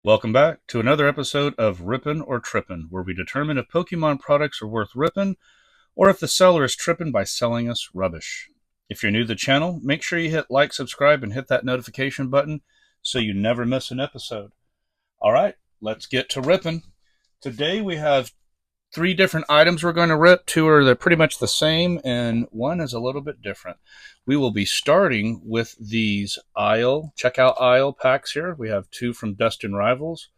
Welcome back to another episode of Rippin' or Trippin', where we determine if Pokemon products are worth ripping or if the seller is tripping by selling us rubbish. If you're new to the channel, make sure you hit like, subscribe, and hit that notification button so you never miss an episode. All right, let's get to ripping. Today we have three different items we're going to rip. Two are they're pretty much the same, and one is a little bit different. We will be starting with these checkout aisle packs here. We have two from Destin Rivals.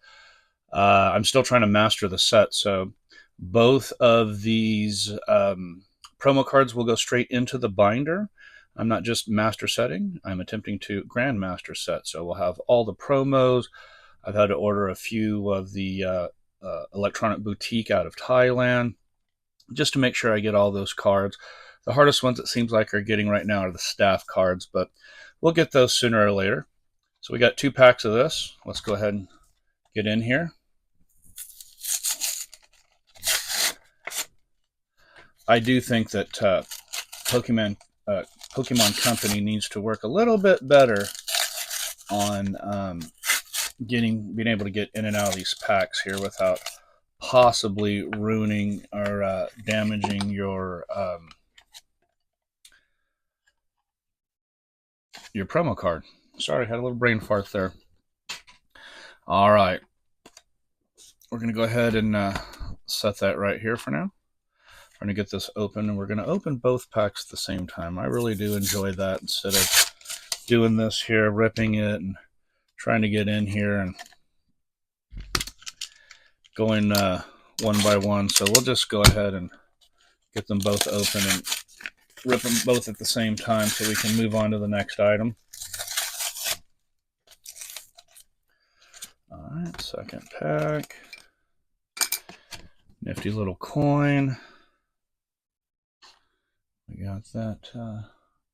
I'm still trying to master the set, so both of these promo cards will go straight into the binder. I'm not just master setting, I'm attempting to grandmaster set. So we'll have all the promos. I've had to order a few of the electronic boutique out of Thailand just to make sure I get all those cards. The hardest ones it seems like are getting right now are the staff cards, but we'll get those sooner or later. So we got 2 packs of this. Let's go ahead and get in here. I do think that Pokemon Company needs to work a little bit better on being able to get in and out of these packs here without possibly ruining or damaging your promo card. Sorry, I had a little brain fart there. All right, we're gonna go ahead and set that right here for now. We're gonna get this open, and we're gonna open both packs at the same time. I really do enjoy that instead of doing this here, ripping it and trying to get in here and going one by one. So we'll just go ahead and get them both open and rip them both at the same time so we can move on to the next item. All right, second pack. Nifty little coin. We got that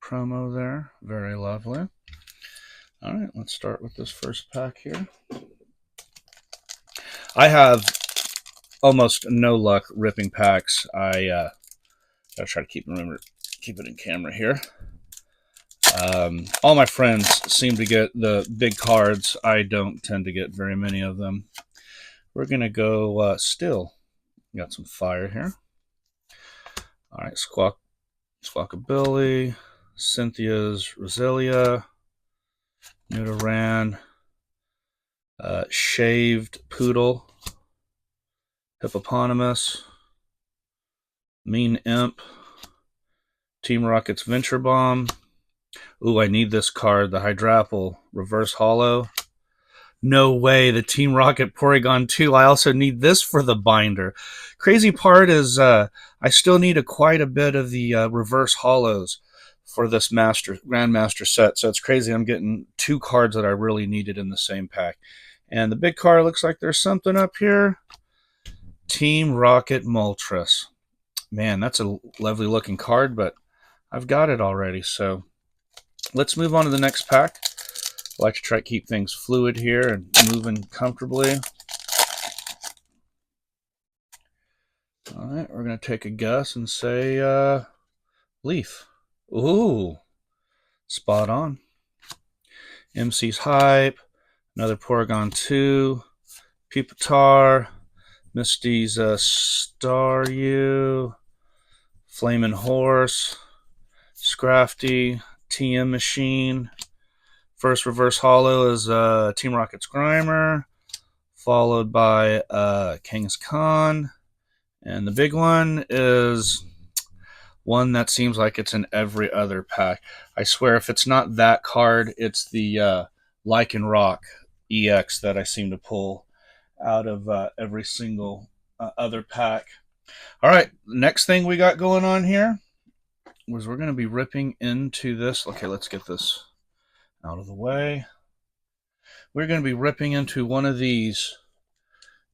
promo there. Very lovely. All right, let's start with this first pack here. I have almost no luck ripping packs. I gotta try to keep it in camera here. All my friends seem to get the big cards. I don't tend to get very many of them. We're gonna go still. Got some fire here. All right, Squawkabilly, Cynthia's Roselia, Nidoran, Shaved Poodle, Hippopotamus, Mean Imp, Team Rocket's Venture Bomb. Ooh, I need this card, the Hydrapple Reverse Hollow. No way, the Team Rocket Porygon 2. I also need this for the binder. Crazy part is I still need quite a bit of the Reverse Hollows for this Grandmaster set. So it's crazy. I'm getting 2 cards that I really needed in the same pack. And the big card looks like there's something up here. Team Rocket Moltres. Man, that's a lovely looking card, but I've got it already. So let's move on to the next pack. I like to try to keep things fluid here and moving comfortably. All right, we're going to take a guess and say Leaf. Ooh, spot on. MC's Hype, another Porygon 2, Pupitar, Misty's Staryu, Flamin' Horse, Scrafty, TM Machine. First Reverse Hollow is Team Rocket's Grimer, followed by Kangaskhan. And the big one is one that seems like it's in every other pack. I swear, if it's not that card, it's the Lycanroc EX that I seem to pull out of every single other pack. All right, next thing we got going on here was we're going to be ripping into this. Okay, let's get this out of the way. We're going to be ripping into one of these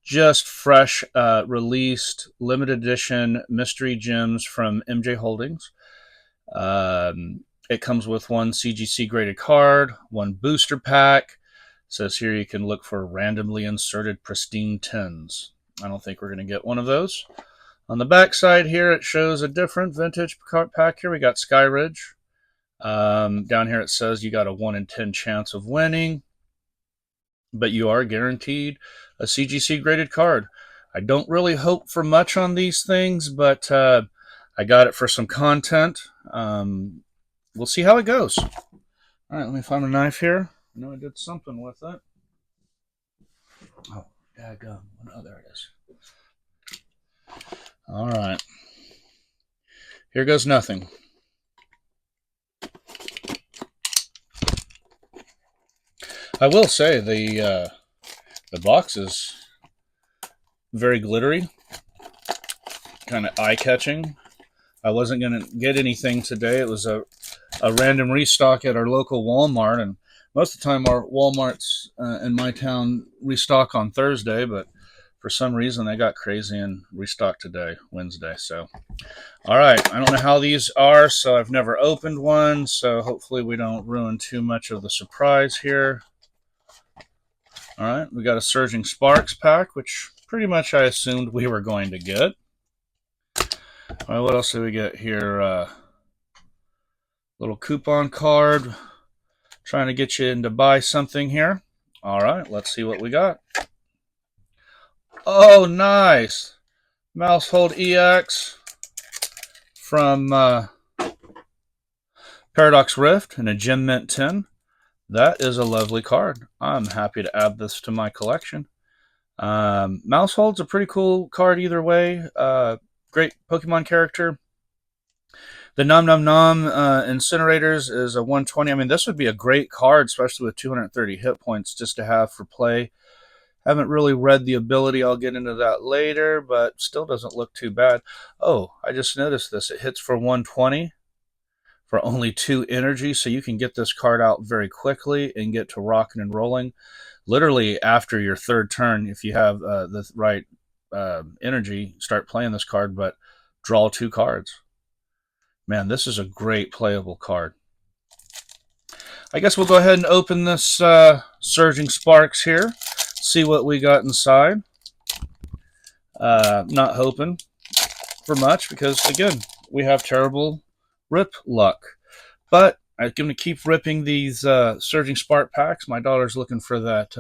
just fresh released limited edition mystery gems from MJ Holdings. It comes with 1 CGC graded card, 1 booster pack. It says here you can look for randomly inserted pristine tins. I don't think we're going to get one of those. On the back side here, it shows a different vintage pack here. We got Skyridge. Down here it says you got a 1 in 10 chance of winning. but you are guaranteed a CGC graded card. I don't really hope for much on these things, but I got it for some content. We'll see how it goes. All right, let me find a knife here. I know I did something with it. Oh, daggum. Oh, there it is. All right. Here goes nothing. I will say the box is very glittery, kind of eye-catching. I wasn't going to get anything today. It was a random restock at our local Walmart, and most of the time our Walmarts in my town restock on Thursday, but for some reason they got crazy and restocked today, Wednesday. So, all right, I don't know how these are, so I've never opened one, so hopefully we don't ruin too much of the surprise here. All right, we got a Surging Sparks pack, which pretty much I assumed we were going to get. All right, what else do we get here? Little coupon card. Trying to get you in to buy something here. All right, let's see what we got. Oh, nice. Mousehold EX from Paradox Rift and a Gem Mint 10. That is a lovely card. I'm happy to add this to my collection. Mousehold's a pretty cool card either way. Great Pokemon character. The Nom Nom Nom Incinerators is a 120. I mean, this would be a great card, especially with 230 hit points, just to have for play. Haven't really read the ability. I'll get into that later, but still doesn't look too bad. Oh, I just noticed this. It hits for 120 for only 2 energy, so you can get this card out very quickly and get to rocking and rolling. Literally after your 3rd turn, if you have the right energy, start playing this card, but draw 2 cards. Man, this is a great playable card. I guess we'll go ahead and open this Surging Sparks here. See what we got inside. Not hoping for much because, again, we have terrible rip luck. But I'm going to keep ripping these Surging Spark packs. My daughter's looking for that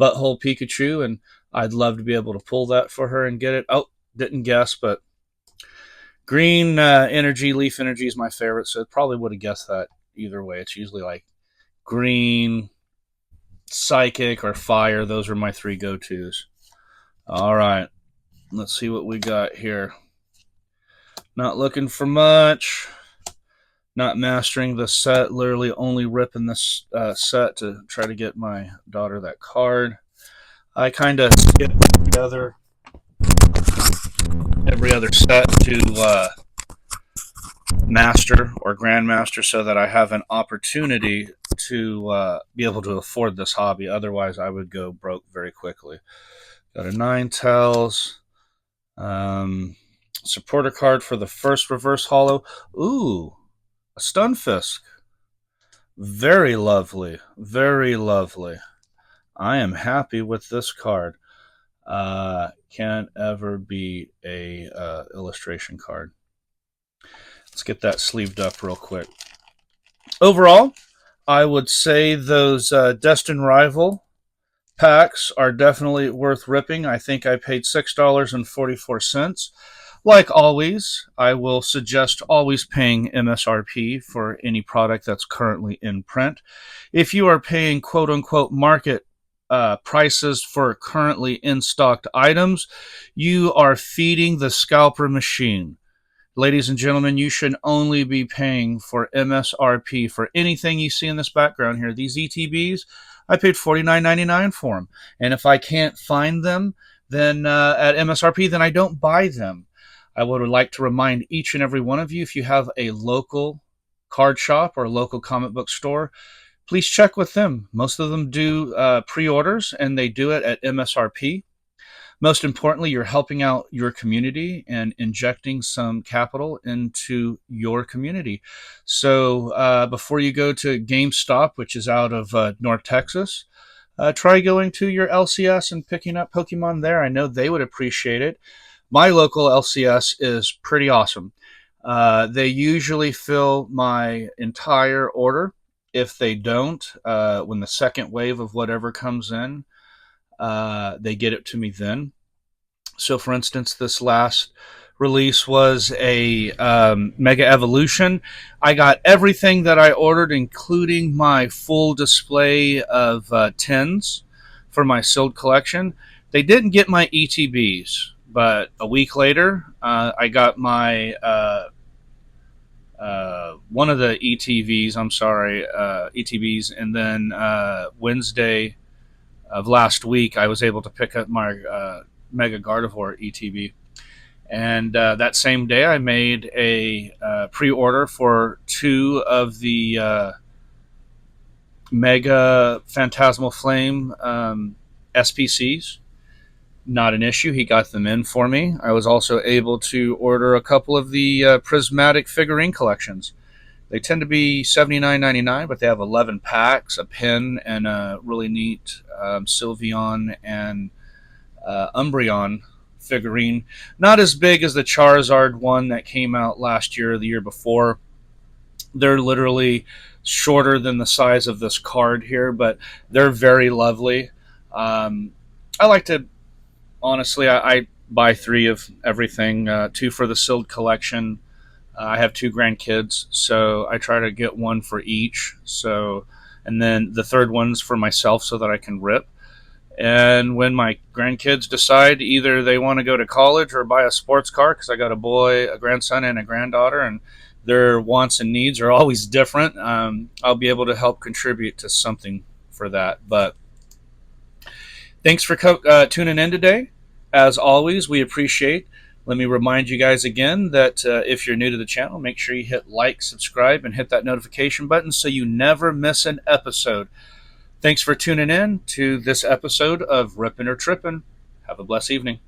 Butthole Pikachu, and I'd love to be able to pull that for her and get it. Oh, didn't guess, but green energy, leaf energy is my favorite, so probably would have guessed that either way. It's usually like green, psychic, or fire. Those are my 3 go-tos. All right, let's see what we got here. Not looking for much. Not mastering the set. Literally only ripping this set to try to get my daughter that card. I kind of skip every other set to master or grandmaster so that I have an opportunity to be able to afford this hobby. Otherwise, I would go broke very quickly. Got a Ninetales. Supporter card for the first reverse holo. Ooh, a Stunfisk. Very lovely. Very lovely. I am happy with this card. Can't ever be a illustration card. Let's get that sleeved up real quick. Overall, I would say those Destined Rival packs are definitely worth ripping. I think I paid $6.44. Like always, I will suggest always paying MSRP for any product that's currently in print. If you are paying quote-unquote market prices for currently in-stocked items, you are feeding the scalper machine. Ladies and gentlemen, you should only be paying for MSRP for anything you see in this background here. These ETBs, I paid $49.99 for them. And if I can't find them then at MSRP, then I don't buy them. I would like to remind each and every one of you, if you have a local card shop or a local comic book store, please check with them. Most of them do pre-orders, and they do it at MSRP. Most importantly, you're helping out your community and injecting some capital into your community. So before you go to GameStop, which is out of North Texas, try going to your LCS and picking up Pokemon there. I know they would appreciate it. My local LCS is pretty awesome. They usually fill my entire order If they don't, when the second wave of whatever comes in, they get it to me then. So, for instance, this last release was a Mega Evolution. I got everything that I ordered, including my full display of tins for my sealed collection. They didn't get my ETBs, but a week later, I got my one of the ETVs. I'm sorry, ETBs, and then Wednesday of last week, I was able to pick up my Mega Gardevoir ETB. And that same day, I made a pre-order for two of the Mega Phantasmal Flame SPCs. Not an issue. He got them in for me. I was also able to order a couple of the prismatic figurine collections. They tend to be $79.99, but they have 11 packs, a pin, and a really neat Sylveon and Umbreon figurine. Not as big as the Charizard one that came out last year or the year before. They're literally shorter than the size of this card here, but they're very lovely. I like to, honestly, I buy three of everything, two for the sealed collection. I have two grandkids, so I try to get one for each. So, and then the third one's for myself so that I can rip. And when my grandkids decide either they want to go to college or buy a sports car, because I got a boy, a grandson, and a granddaughter, and their wants and needs are always different, I'll be able to help contribute to something for that. But thanks for tuning in today. As always, we appreciate. Let me remind you guys again that if you're new to the channel, make sure you hit like, subscribe, and hit that notification button so you never miss an episode. Thanks for tuning in to this episode of Rippin' or Trippin'. Have a blessed evening.